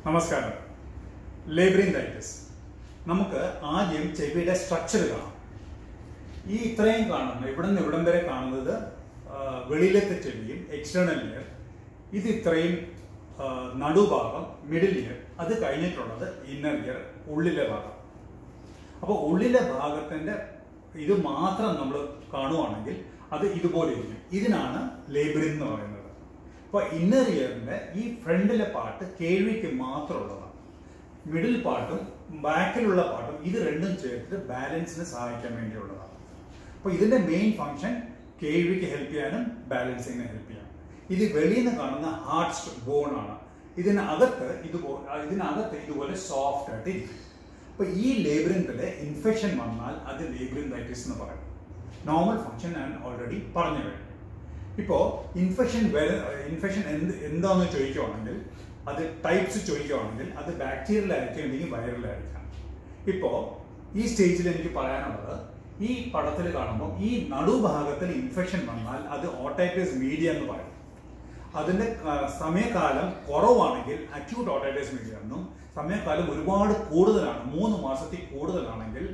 നമസ്കാരം. ലേബ്രിന്തൈറ്റിസ്. നമുക്ക് ആദ്യം ചെവിയുടെ സ്ട്രക്ചർ കാണാം. ഈ ഇത്രയും കാണുന്ന ഇവിടെ നിന്ന് ഇവിടം വരെ കാണുന്നത് വെളിയിലത്തെ ചെവിയും എക്സ്റ്റേണൽ ഇയർ. ഇത് ഇത്രയും നടുഭാഗം, മിഡിൽ ഇയർ. അത് കഴിഞ്ഞിട്ടുള്ളത് ഇന്നർ ഇയർ, ഉള്ളിലെ ഭാഗം. അപ്പോൾ ഉള്ളിലെ ഭാഗത്തിന്റെ ഇത് മാത്രം നമ്മൾ കാണുവാണെങ്കിൽ അത് ഇതുപോലെ ഇരിക്കും. ഇതിനാണ് ലേബ്രിൻ എന്ന് പറയുന്നത്. അപ്പോൾ ഇന്നർ ഇയറിന്റെ ഈ ഫ്രണ്ടിലെ പാർട്ട് കേൾവിക്ക് മാത്രമുള്ളതാണ്. മിഡിൽ പാർട്ടും ബാക്കിലുള്ള പാർട്ടും ഇത് രണ്ടും ചേർത്ത് ബാലൻസിന് സഹായിക്കാൻ വേണ്ടിയുള്ളതാണ്. അപ്പോൾ ഇതിന്റെ മെയിൻ ഫംഗ്ഷൻ കേൾവിക്ക് ഹെൽപ്പ് ചെയ്യാനും ബാലൻസിങ്ങിന് ഹെൽപ്പ് ചെയ്യാനും. ഇത് വെളിയിൽ നിന്ന് കാണുന്ന ഹാർട്ട് ബോൺ ആണ്. ഇതിനകത്ത് ഇതുപോലെ സോഫ്റ്റ് ആയിട്ട് ഇരിക്കും. അപ്പൊ ഈ ലേബ്രിന്തില് ഇൻഫെക്ഷൻ വന്നാൽ അത് ലേബ്രിന്തൈറ്റിസ് എന്ന് പറയും. നോർമൽ ഫംഗ്ഷൻ ഞാൻ ഓൾറെഡി പറഞ്ഞു കഴിഞ്ഞു. ഇപ്പോ ഇൻഫെക്ഷൻ എന്താണെന്ന് ചോദിക്കുവാണെങ്കിൽ, അത് ടൈപ്സ് ചോദിക്കുവാണെങ്കിൽ അത് ബാക്ടീരിയൽ ആയിരിക്കും, അല്ലെങ്കിൽ വൈറൽ ആയിരിക്കാം. ഇപ്പോ ഈ സ്റ്റേജിൽ എനിക്ക് പറയാനുള്ളത്, ഈ പടത്തിൽ കാണുമ്പോൾ ഈ നടുഭാഗത്തിൽ ഇൻഫെക്ഷൻ വന്നാൽ അത് ഓട്ടൈറ്റിസ് മീഡിയ എന്ന് പറയും. അതിന്റെ സമയകാലം കുറവാണെങ്കിൽ അക്യൂട്ട് ഓട്ടൈറ്റിസ് മീഡിയ എന്നും, സമയകാലം ഒരുപാട് കൂടുതലാണ്, 3 മാസത്തിൽ കൂടുതലാണെങ്കിൽ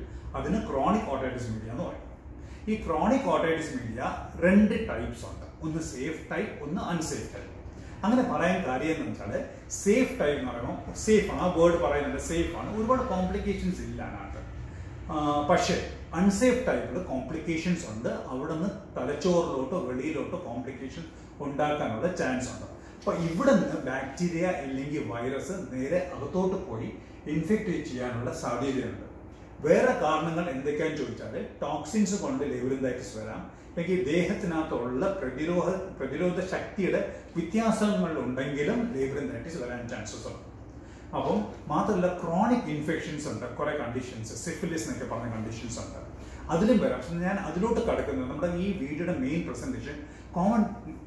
അതിന് ക്രോണിക് ഓട്ടൈറ്റിസ് മീഡിയ എന്ന് പറയും. ഈ ക്രോണിക് ഓട്ടൈറ്റിസ് മീഡിയ 2 ടൈപ്സ് ഉണ്ട്. ഒന്ന് സേഫ് ടൈപ്പ്, ഒന്ന് അൺസേഫ് ടൈപ്പ്. അങ്ങനെ പറയാൻ കാര്യം എന്ന് വെച്ചാൽ, സേഫ് ടൈപ്പ് എന്ന് പറയുമ്പോൾ സേഫ് ആണ്, ആ വേർഡ് പറയുന്നത് സേഫ് ആണ്, ഒരുപാട് കോംപ്ലിക്കേഷൻസ് ഇല്ല അതിനകത്ത്. പക്ഷേ അൺസേഫ് ടൈപ്പിൽ കോംപ്ലിക്കേഷൻസ് ഉണ്ട്. അവിടെ നിന്ന് തലച്ചോറിലോട്ടോ വെളിയിലോട്ടോ കോംപ്ലിക്കേഷൻ ഉണ്ടാക്കാനുള്ള ചാൻസ് ഉണ്ട്. അപ്പൊ ഇവിടെ നിന്ന് ബാക്ടീരിയ അല്ലെങ്കിൽ വൈറസ് നേരെ അകത്തോട്ട് പോയി ഇൻഫെക്ട് ചെയ്യാനുള്ള സാധ്യതയുണ്ട്. വേറെ കാരണങ്ങൾ എന്തൊക്കെയാന്ന് ചോദിച്ചാൽ, ടോക്സിൻസ് കൊണ്ട് ലേബ്രിന്തൈറ്റിസ് വരാം, അല്ലെങ്കിൽ ദേഹത്തിനകത്തുള്ള പ്രതിരോധ ശക്തിയുടെ വ്യത്യാസങ്ങൾ ഉണ്ടെങ്കിലും ലേബ്രിന്തൈറ്റിസ് വരാൻ ചാൻസസ് ഉണ്ട്. അപ്പം മാത്രമല്ല, ക്രോണിക് ഇൻഫെക്ഷൻസ് ഉണ്ട്, കുറെ കണ്ടീഷൻസ്, സിഫിലിസ് എന്നൊക്കെ പറഞ്ഞ കണ്ടീഷൻസ് ഉണ്ട്, അതിലും വരാം. പക്ഷെ ഞാൻ അതിലോട്ട് കടക്കുന്നത്, നമ്മുടെ ഈ വീഡിയോയുടെ മെയിൻ പ്രസന്റേഷൻ കോമൺ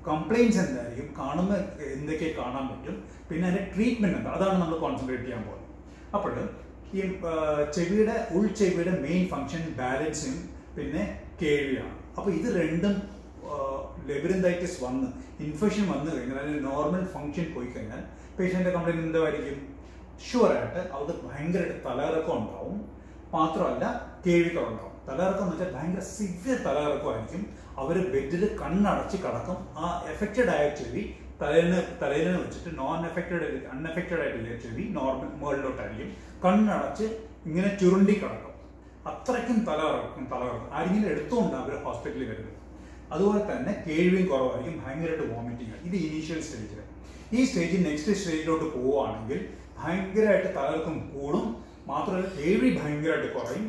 കംപ്ലയിൻസ് എന്തായിരിക്കും, കാണുമ്പോൾ എന്തൊക്കെ കാണാൻ പറ്റും, പിന്നെ അതിന്റെ ട്രീറ്റ്മെന്റ് എന്താ, അതാണ് നമ്മൾ കോൺസെൻട്രേറ്റ് ചെയ്യാൻ പോകുന്നത്. അപ്പോൾ ഈ ഉൾച്ചെവിയുടെ മെയിൻ ഫംഗ്ഷൻ ബാലൻസും പിന്നെ കേൾവിയാണ്. അപ്പോൾ ഇത് രണ്ടും ലേബ്രിന്തൈറ്റിസ് ഇൻഫെക്ഷൻ വന്നു കഴിഞ്ഞാൽ, അതിന് നോർമൽ ഫംഗ്ഷൻ പോയി കഴിഞ്ഞാൽ പേഷ്യന്റെ കംപ്ലയിന്റ് എന്തായിരിക്കും? ഷുവറായിട്ട് അവിടെ ഭയങ്കരമായിട്ട് തലകറക്കം ഉണ്ടാവും. മാത്രമല്ല കേൾവിക്കുറവുണ്ടാവും. തലകറക്കം എന്ന് വെച്ചാൽ ഭയങ്കര സിവിയർ തലകറക്കമായിരിക്കും. അവർ ബെഡിൽ കണ്ണടച്ച് കിടക്കും. ആ എഫക്റ്റഡ് ആയ ചെവി തലയിലിന് വെച്ചിട്ട് അൺഎഫക്റ്റഡ് ആയിട്ടുള്ള ചെവി നോർമൽ മുകളിലോട്ടായിരിക്കും. കണ്ണടച്ച് ഇങ്ങനെ ചുരുണ്ടി കിടക്കും. അത്രയ്ക്കും തലകറക്കും. ആരെങ്കിലും എടുത്തുകൊണ്ട് അവർ ഹോസ്പിറ്റലിൽ വരുന്നത്. അതുപോലെ തന്നെ കേൾവിയും കുറവായിരിക്കും, ഭയങ്കരമായിട്ട് വോമിറ്റിംഗ്. ഇത് ഇനീഷ്യൽ സ്റ്റേജിൽ. ഈ സ്റ്റേജിൽ നെക്സ്റ്റ് സ്റ്റേജിലോട്ട് പോവുകയാണെങ്കിൽ ഭയങ്കരമായിട്ട് തലകറക്കം കൂടും. മാത്രമല്ല കേൾവി ഭയങ്കരമായിട്ട് കുറയും,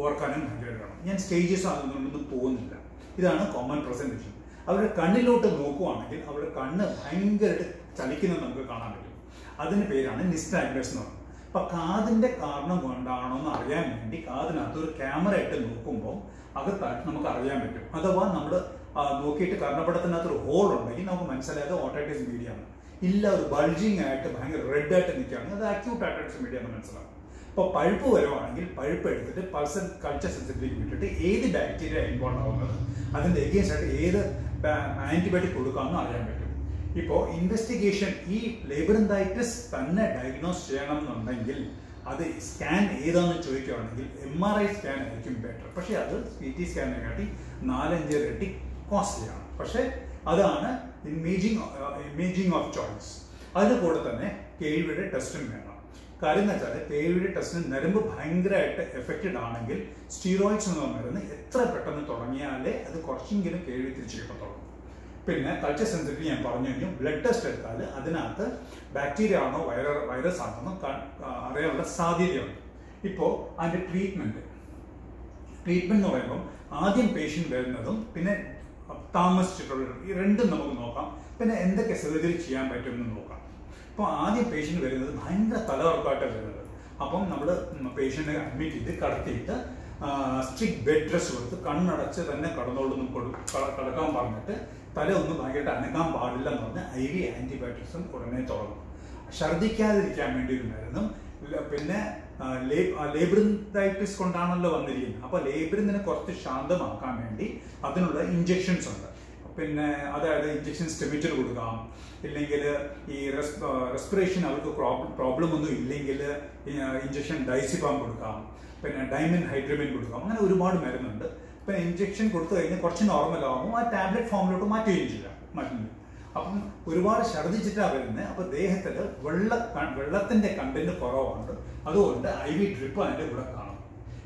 ഓർക്കാനും ഭയങ്കരമായിട്ട് കാണും. ഞാൻ സ്റ്റേജസ് അതൊന്നും പോകുന്നില്ല. ഇതാണ് കോമൺ പ്രസന്റേഷൻ. അവരുടെ കണ്ണിലോട്ട് നോക്കുവാണെങ്കിൽ അവരുടെ കണ്ണ് ഭയങ്കരമായിട്ട് ചലിക്കുന്നത് നമുക്ക് കാണാൻ പറ്റും. അതിന്റെ പേരാണ് നിസ്റ്റാഗ്നസ് എന്ന് പറയുന്നത്. അപ്പൊ കാതിന്റെ കാരണം കൊണ്ടാണോ എന്ന് അറിയാൻ വേണ്ടി കാതിനകത്ത് ഒരു ക്യാമറ ഇട്ട് നോക്കുമ്പോൾ അകത്തായിട്ട് നമുക്ക് അറിയാൻ പറ്റും. അഥവാ നമ്മൾ നോക്കിയിട്ട് കർണപടത്തിനകത്ത് ഒരു ഹോൾ ഉണ്ടെങ്കിൽ നമുക്ക് മനസ്സിലായത് ഓട്ടൈറ്റിസ് മീഡിയ ആണ്. ഇല്ല, ഒരു ബൾജിങ് ആയിട്ട് ഭയങ്കര റെഡ് ആയിട്ട് നിൽക്കുകയാണെങ്കിൽ അത് അക്യൂട്ട് ഓട്ടൈറ്റിസ് മീഡിയ എന്ന് മനസ്സിലാവും. അപ്പോൾ പഴുപ്പ് വരുവാണെങ്കിൽ പഴുപ്പ് എടുത്തിട്ട് കൾച്ചർ സെൻസിറ്റിവിറ്റി വിട്ടിട്ട് ഏത് ബാക്ടീരിയ ഇൻവോൾവ് ആവുന്നത്, അതിന്റെ എഗെയിൻസ്റ്റ് ആയിട്ട് ഏത് ആന്റിബയോട്ടിക് കൊടുക്കാമെന്ന് അറിയാൻ പറ്റും. ഇപ്പോൾ ഇൻവെസ്റ്റിഗേഷൻ, ഈ ലേബ്രിന്തൈറ്റിസ് തന്നെ ഡയഗ്നോസ് ചെയ്യണം എന്നുണ്ടെങ്കിൽ അത് സ്കാൻ ഏതാണെന്ന് ചോദിക്കുകയാണെങ്കിൽ MRI സ്കാൻ ആയിരിക്കും ബെറ്റർ. പക്ഷേ അത് CT സ്കാനിനെ കാട്ടി 4-5 ഇരട്ടി കോസ്റ്റ്ലിയാണ്. പക്ഷേ അതാണ് ഇമേജിംഗ് ഓഫ് ചോയ്സ്. അതിന് കൂടെ തന്നെ കേൾവിയുടെ ടെസ്റ്റും വേണം. കാര്യം എന്ന് വെച്ചാൽ കേൾവിയുടെ ടെസ്റ്റിന് നരമ്പ് ഭയങ്കരമായിട്ട് എഫക്റ്റഡ് ആണെങ്കിൽ സ്റ്റീറോയിഡ്സ് എന്ന മരുന്ന് എത്ര പെട്ടെന്ന് തുടങ്ങിയാലേ അത് കുറച്ചെങ്കിലും കേൾവി തിരിച്ചു കിട്ടത്തുള്ളൂ. പിന്നെ കൾച്ചർ സെൻസിറ്റിവിറ്റി ഞാൻ പറഞ്ഞു കഴിഞ്ഞു. ബ്ലഡ് ടെസ്റ്റ് എടുത്താൽ അതിനകത്ത് ബാക്ടീരിയ ആണോ വൈറസ് ആണോ അറിയാനുള്ള സാധ്യതയുണ്ട്. ഇപ്പോൾ അതിന്റെ ട്രീറ്റ്മെന്റ് എന്ന് പറയുമ്പോൾ ആദ്യം പേഷ്യന്റ് വരുന്നതും പിന്നെ താമസിച്ചിട്ടുള്ള ഈ രണ്ടും നമുക്ക് നോക്കാം. പിന്നെ എന്തൊക്കെ സർജറി ചെയ്യാൻ പറ്റുമെന്ന് നോക്കാം. ഇപ്പോൾ ആദ്യം പേഷ്യന്റ് വരുന്നത് ഭയങ്കര തലകറക്കമായിട്ടാണ് വരുന്നത്. അപ്പം നമ്മൾ പേഷ്യന്റിനെ അഡ്മിറ്റ് ചെയ്ത് കടത്തിയിട്ട് സ്ട്രിക്റ്റ് ബെഡ് റെസ്റ്റ് കൊടുത്ത് കണ്ണടച്ച് തന്നെ കടന്നോളൊന്നും കിടക്കാൻ പറഞ്ഞിട്ട് തല ഒന്നും ഭയങ്കരമായിട്ട് അനക്കാൻ പാടില്ല എന്ന് പറഞ്ഞ് IV ആന്റിബയോട്ടിക്സും ഉടനെ തുടങ്ങും. ഛർദ്ദിക്കാതിരിക്കാൻ വേണ്ടി ഒരു മരുന്നും. പിന്നെ ലേബ്രിന്തൈറ്റിസ് കൊണ്ടാണല്ലോ വന്നിരിക്കുന്നത്. അപ്പോൾ ലേബ്രിന്തിനെ കുറച്ച് ശാന്തമാക്കാൻ വേണ്ടി അതിനുള്ള ഇഞ്ചക്ഷൻസ് ഉണ്ട്. പിന്നെ അതായത് ഇഞ്ചക്ഷൻ സ്റ്റെമിറ്റർ കൊടുക്കാം, ഇല്ലെങ്കിൽ ഈ റെസ്പിറേഷൻ അവർക്ക് പ്രോബ്ലം ഒന്നും ഇല്ലെങ്കിൽ ഇഞ്ചക്ഷൻ ഡൈസിപാം കൊടുക്കാം, പിന്നെ ഡൈമൻ ഹൈഡ്രമിൻ കൊടുക്കാം. അങ്ങനെ ഒരുപാട് മരുന്നുണ്ട്. ഇപ്പം ഇഞ്ചക്ഷൻ കൊടുത്തു കഴിഞ്ഞാൽ കുറച്ച് നോർമൽ ആകുമ്പോൾ ആ ടാബ്ലറ്റ് ഫോമിലോട്ട് മാറ്റുകയും ചെയ്യാം മരുന്ന്. അപ്പം ഒരുപാട് ഛർദ്ദിച്ചിട്ടാണ് വരുന്നത്. അപ്പോൾ ദേഹത്തിൽ വെള്ളത്തിൻ്റെ കണ്ടന്റ് കുറവാണ്. അതുകൊണ്ട് IV ഡ്രിപ്പ് അതിൻ്റെ കൂടെ കാണും.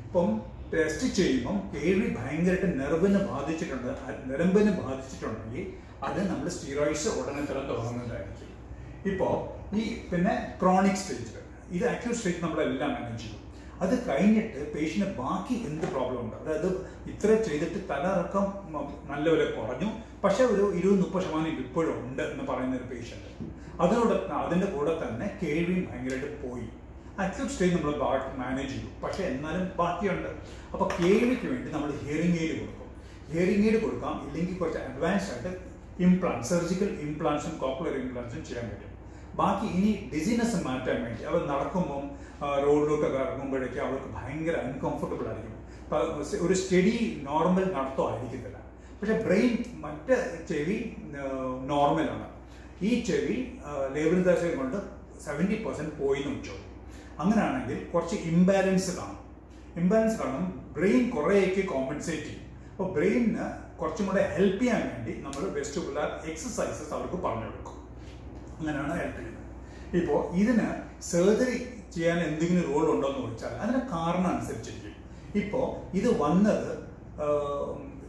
ഇപ്പം ടെസ്റ്റ് ചെയ്യുമ്പം കേൾവി ഭയങ്കരമായിട്ട് നെർവിന് ബാധിച്ചിട്ടുണ്ടെങ്കിൽ അത് നമ്മൾ സ്റ്റീറോയിഡ്സ് ഉടനെ തന്നെ തുടങ്ങുന്നതായിരിക്കും. ഇപ്പോൾ ഈ പിന്നെ ക്രോണിക് സ്റ്റേജ്, ഇത് അക്യൂട്ട് സ്റ്റേജ് നമ്മളെല്ലാം മാനേജ് ചെയ്യും. അത് കഴിഞ്ഞിട്ട് പേഷ്യന് ബാക്കി എന്ത് പ്രോബ്ലം ഉണ്ട്, അതായത് ഇത്ര ചെയ്തിട്ട് തലയിറക്കം നല്ലപോലെ കുറഞ്ഞു, പക്ഷെ ഒരു 20-30% ഇപ്പോഴും ഉണ്ട് എന്ന് പറയുന്ന ഒരു പേഷ്യൻ്റ്, അതിൻ്റെ കൂടെ തന്നെ കേൾവിയും ഭയങ്കരമായിട്ട് പോയി. അക്യൂട്ട് സ്റ്റേജ് നമ്മൾ മാനേജ് ചെയ്യും, പക്ഷെ എന്നാലും ബാക്കിയുണ്ട്. അപ്പോൾ കേൾവിക്ക് വേണ്ടി നമ്മൾ ഹിയറിംഗ് എയ്ഡ് കൊടുക്കും. ഹിയറിംഗ് എയ്ഡ് കൊടുക്കാം, ഇല്ലെങ്കിൽ കുറച്ച് അഡ്വാൻസ് ആയിട്ട് ഇംപ്ലാന്റ്, സർജിക്കൽ ഇംപ്ലാന്റ്സും കോക്ലിയർ ഇംപ്ലാന്റ്സും ചെയ്യാൻ പറ്റും. ബാക്കി ഇനി ഡിസീനസ് മാറ്റാൻ വേണ്ടി അവർ നടക്കുമ്പം റോഡിലോട്ടൊക്കെ ഇറങ്ങുമ്പോഴേക്കും അവർക്ക് ഭയങ്കര അൺകംഫർട്ടബിൾ ആയിരിക്കും. ഒരു സ്റ്റഡി നോർമൽ നടത്തം ആയിരിക്കത്തില്ല. പക്ഷെ ബ്രെയിൻ മറ്റ് ചെവി നോർമലാണ്. ഈ ചെവി ലേബറിംഗ് ദശ കൊണ്ട് 70% പോയി എന്ന് വെച്ചോ. അങ്ങനെയാണെങ്കിൽ കുറച്ച് ഇംബാലൻസ് കാണും. ബ്രെയിൻ കുറേയൊക്കെ കോമ്പൻസേറ്റ് ചെയ്യും. അപ്പോൾ ബ്രെയിനിന് കുറച്ചും കൂടെ ഹെൽപ്പ് ചെയ്യാൻ വേണ്ടി നമ്മൾ വെസ്റ്റിബുലാർ എക്സസൈസസ് അവർക്ക് പറഞ്ഞു കൊടുക്കും. അങ്ങനെയാണ് ഹെൽപ്പ് ചെയ്യുന്നത്. ഇപ്പോൾ ഇതിന് സർജറി ചെയ്യാൻ എന്തെങ്കിലും റോൾ ഉണ്ടോ എന്ന് ചോദിച്ചാൽ അതിന് കാരണം അനുസരിച്ചിരിക്കും. ഇപ്പോൾ ഇത് വന്നത്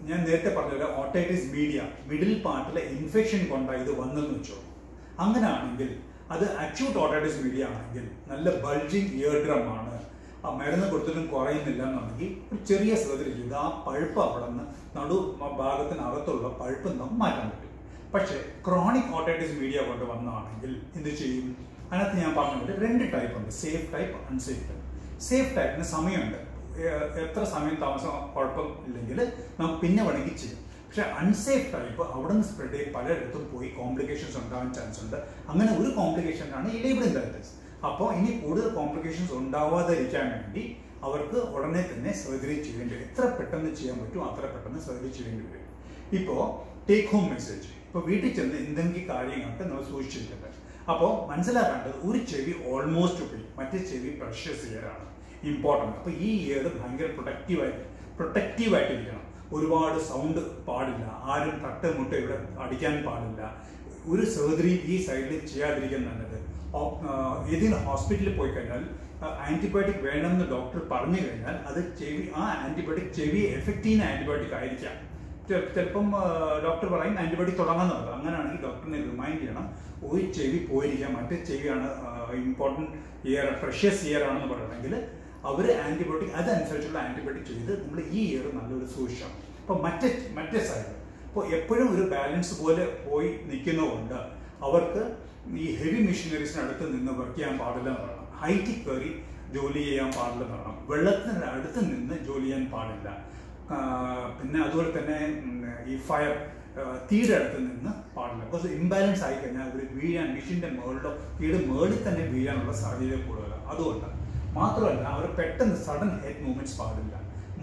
ഞാൻ നേരത്തെ പറഞ്ഞ ഓട്ടൈറ്റിസ് മീഡിയ മിഡിൽ പാർട്ടിലെ ഇൻഫെക്ഷൻ കൊണ്ടാണ് ഇത് വന്നെന്ന് വെച്ചോ. അങ്ങനെയാണെങ്കിൽ അത് അക്യൂട്ട് ഓട്ടൈറ്റിസ് മീഡിയ ആണെങ്കിൽ നല്ല ബൾജിങ് ഇയർ ഡ്രം ആണ്, ആ മരുന്ന് കൊടുത്തിട്ടും കുറയുന്നില്ല എന്നുണ്ടെങ്കിൽ ഒരു ചെറിയ സർജറി ചെയ്ത് ആ പഴുപ്പ് അവിടെ നിന്ന് നടു ഭാഗത്തിനകത്തുള്ള പഴുപ്പ് നമുക്ക് മാറ്റാൻ പറ്റും. പക്ഷേ ക്രോണിക് ഓട്ടൈറ്റിസ് മീഡിയ കൊണ്ട് വന്നതാണെങ്കിൽ എന്ത് ചെയ്യും? അതിനകത്ത് ഞാൻ പറഞ്ഞത് 2 ടൈപ്പ് ഉണ്ട്, safe type, unsafe type. Safe ടൈപ്പിന് സമയമുണ്ട്, എത്ര സമയം താമസം കുഴപ്പം ഇല്ലെങ്കിൽ നമുക്ക് പിന്നെ വേണമെങ്കിൽ ചെയ്യും. പക്ഷെ അൺസേഫ് ടൈപ്പ് അവിടെ നിന്ന് സ്പ്രെഡ് ചെയ്ത് പലയിടത്തും പോയി കോംപ്ലിക്കേഷൻസ് ഉണ്ടാകാൻ ചാൻസ് ഉണ്ട്. അങ്ങനെ ഒരു കോംപ്ലിക്കേഷനാണ് ഈ ലേബറിംഗ് ഡയബറ്റീസ്. അപ്പോൾ ഇനി കൂടുതൽ കോംപ്ലിക്കേഷൻസ് ഉണ്ടാവാതിരിക്കാൻ വേണ്ടി അവർക്ക് ഉടനെ തന്നെ സർജറി ചെയ്യേണ്ടി വരും. എത്ര പെട്ടെന്ന് ചെയ്യാൻ പറ്റും അത്ര പെട്ടെന്ന് സർജറി ചെയ്യേണ്ടി വരും. ഇപ്പോൾ ടേക്ക് ഹോം മെസ്സേജ്, ഇപ്പോൾ വീട്ടിൽ ചെന്ന് എന്തെങ്കിലും കാര്യങ്ങൾക്ക് നമ്മൾ സൂക്ഷിച്ചിരിക്കട്ടെ. അപ്പോൾ മനസ്സിലാക്കേണ്ടത് ഒരു ചെവി ഓൾമോസ്റ്റ് പോയി, മറ്റേ ചെവി പ്രഷ്യസ് ഇയറാണ്, ഇമ്പോർട്ടൻറ്റ്. അപ്പോൾ ഈ ഇയർ ഭയങ്കര പ്രൊട്ടക്റ്റീവായിട്ടിരിക്കണം. ഒരുപാട് സൗണ്ട് പാടില്ല, ആരും തട്ടുമുട്ട ഇവിടെ അടിക്കാൻ പാടില്ല. ഒരു സർജറി ഈ സൈഡിൽ ചെയ്യാതിരിക്കാൻ നല്ലത്. ഏതെങ്കിലും ഹോസ്പിറ്റലിൽ പോയി കഴിഞ്ഞാൽ ആൻറ്റിബയോട്ടിക് വേണമെന്ന് ഡോക്ടർ പറഞ്ഞു കഴിഞ്ഞാൽ അത് ആ ആൻറ്റിബയോട്ടിക് ചെവി എഫക്റ്റ് ചെയ്യുന്ന ആൻറ്റിബയോട്ടിക് ആയിരിക്കാം. ചിലപ്പം ഡോക്ടർ പറയും ആൻറ്റിബയോട്ടിക് തുടങ്ങാന്നുള്ളത്. അങ്ങനെയാണെങ്കിൽ ഡോക്ടറിനെ റിമൈൻഡ് ചെയ്യണം, ഒരു ചെവി പോയിരിക്കാം, മറ്റേ ചെവിയാണ് ഇമ്പോർട്ടൻറ്റ് ഇയർ, പ്രഷ്യസ് ഇയർ ആണെന്ന് പറയണമെങ്കിൽ അവർ ആൻറ്റിബയോട്ടിക് അതനുസരിച്ചുള്ള ആൻറ്റിബയോട്ടിക് ചെയ്ത് നമ്മൾ ഈ ഇയർ നല്ലൊരു സൂക്ഷിക്കണം. അപ്പോൾ മറ്റേ സൈഡ് ഇപ്പോൾ എപ്പോഴും ഒരു ബാലൻസ് പോലെ പോയി നിൽക്കുന്നതുകൊണ്ട് അവർക്ക് ഈ ഹെവി മെഷീനറീസിനടുത്ത് നിന്ന് വർക്ക് ചെയ്യാൻ പാടില്ല എന്ന് പറയണം. ഹൈറ്റിൽ കയറി ജോലി ചെയ്യാൻ പാടില്ലെന്ന് പറയണം. വെള്ളത്തിന് അടുത്ത് നിന്ന് ജോലി ചെയ്യാൻ പാടില്ല. പിന്നെ അതുപോലെ തന്നെ ഈ ഫയർ തീയുടെ അടുത്ത് നിന്ന് പാടില്ല. ബിക്കോസ് ഇംബാലൻസ് ആയിക്കഴിഞ്ഞാൽ അവർ വീഴാൻ, മെഷീൻ്റെ മുകളിലോ തീയുടെ മുകളിൽ തന്നെ വീഴാനുള്ള സാധ്യത കൂടുതലാണ്. അതുകൊണ്ട് മാത്രമല്ല അവർ പെട്ടെന്ന് സഡൻ ഹെഡ് മൂവ്മെന്റ്സ് പാടില്ല.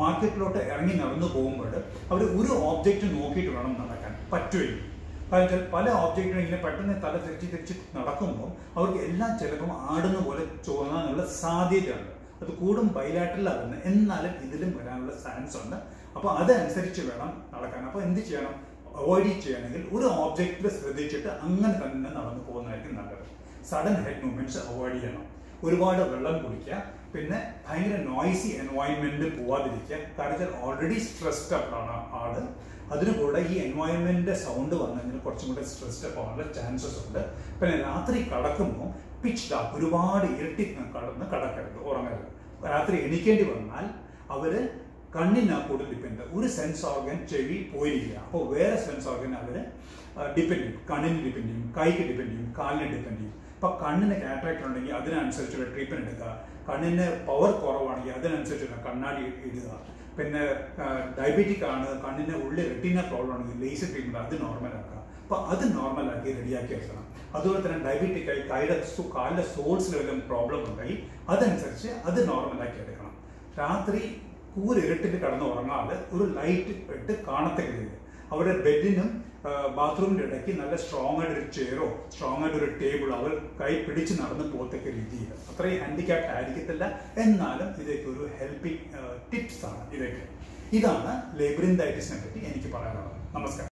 മാർക്കറ്റിലോട്ട് ഇറങ്ങി നടന്നു പോകുമ്പോൾ അവർ ഒരു ഓബ്ജക്റ്റ് നോക്കിയിട്ട് വേണം നടക്കാൻ പറ്റുകയും. കാരണം വെച്ചാൽ പല ഓബ്ജക്റ്റിനും ഇങ്ങനെ പെട്ടെന്ന് തല തിരിച്ച് നടക്കുമ്പോൾ അവർക്ക് എല്ലാം ചിലപ്പം ആടുന്ന പോലെ തോന്നാനുള്ള സാധ്യതയുണ്ട്. അത് കൂടും ബൈലാറ്ററലാകുന്നത്, എന്നാലും ഇതിലും വരാനുള്ള ചാൻസ് ഉണ്ട്. അപ്പോൾ അതനുസരിച്ച് വേണം നടക്കാൻ. അപ്പോൾ എന്ത് ചെയ്യണം? അവോയ്ഡ് ചെയ്യണമെങ്കിൽ ഒരു ഓബ്ജക്റ്റിൽ ശ്രദ്ധിച്ചിട്ട് അങ്ങനെ തന്നെ നടന്നു പോകുന്നതായിരിക്കും നല്ലത്. സഡൻ ഹെഡ് മൂവ്മെന്റ്സ് അവോയ്ഡ് ചെയ്യണം. ഒരുപാട് വെള്ളം കുടിക്കുക. പിന്നെ ഭയങ്കര നോയ്സി എൻവയോൺമെന്റിൽ പോവാതിരിക്കുക. കാരണം ഓൾറെഡി സ്ട്രെസ്ഡ് അപ്പ് ആണ് ആള്. അതിന് കൂടെ ഈ എൻവയോൺമെന്റിന്റെ സൗണ്ട് വന്നു കഴിഞ്ഞാൽ കുറച്ചും കൂടെ സ്ട്രെസ്ഡ് അപ്പ് ആവാനുള്ള ചാൻസസ് ഉണ്ട്. പിന്നെ രാത്രി കടക്കുമ്പോൾ പിച്ച് ഡാർക്ക്, ഒരുപാട് ഇരുട്ടി കടക്കരുത്, ഉറങ്ങരുത്. രാത്രി എണീക്കേണ്ടി വന്നാൽ അവര് കണ്ണിനാ കൂടുതൽ ഡിപ്പെൻഡ്. ഒരു സെൻസ് ഓർഗൻ ചെവി പോയിരിക്കുക. അപ്പോൾ വേറെ സെൻസ് ഓർഗൻ അവർ ഡിപ്പെൻഡ് ചെയ്യും. കണ്ണിന് ഡിപ്പെൻഡ് ചെയ്യും, കൈക്ക് ഡിപ്പെൻഡ് ചെയ്യും, കാലിന് ഡിപ്പെൻഡ് ചെയ്യും. അപ്പോൾ കണ്ണിന് കാറ്ററാക്ട് ഉണ്ടെങ്കിൽ അതിനനുസരിച്ചുള്ള ട്രീറ്റ്മെന്റ് എടുക്കുക. കണ്ണിന് പവർ കുറവാണെങ്കിൽ അതിനനുസരിച്ചുള്ള കണ്ണാടി ഇടുക. പിന്നെ ഡയബറ്റിക് ആണ്, കണ്ണിന് ഉള്ളിൽ റെറ്റിന പ്രോബ്ലം ആണെങ്കിൽ ലേസർ ട്രീറ്റ്മെന്റ് അത് നോർമലാക്കുക. അപ്പോൾ അത് നോർമലാക്കി റെഡിയാക്കി വെക്കണം. അതുപോലെ തന്നെ ഡയബറ്റിക് ആയി കാലിലെ സോൾസിൽ വല്ല പ്രോബ്ലം ഉണ്ടെങ്കിൽ അതനുസരിച്ച് അത് നോർമലാക്കി എടുക്കണം. രാത്രി കൂരിരുട്ടിൽ കിടന്ന് ഉറങ്ങാതെ ഒരു ലൈറ്റ് ഇട്ട് കാണത്തക്ക രീതിയിൽ. അവരുടെ ബെഡിനും ബാത്റൂമിന്റെ ഇടയ്ക്ക് നല്ല സ്ട്രോങ് ആയിട്ടൊരു ചെയറോ സ്ട്രോങ് ആയിട്ടൊരു ടേബിളോ അവർ കൈ പിടിച്ച് നടന്ന് പോകത്തക്ക രീതിയിൽ. അത്രയും ഹാൻഡിക്യാപ്ഡ് ആയിരിക്കത്തില്ല, എന്നാലും ഇതൊക്കെ ഒരു ഹെൽപ്പിംഗ് ടിപ്സ് ആണ്. ഇതാണ് ലേബറിൻഡൈറ്റിസിനെ പറ്റി എനിക്ക് പറയാനുള്ളത്. നമസ്കാരം.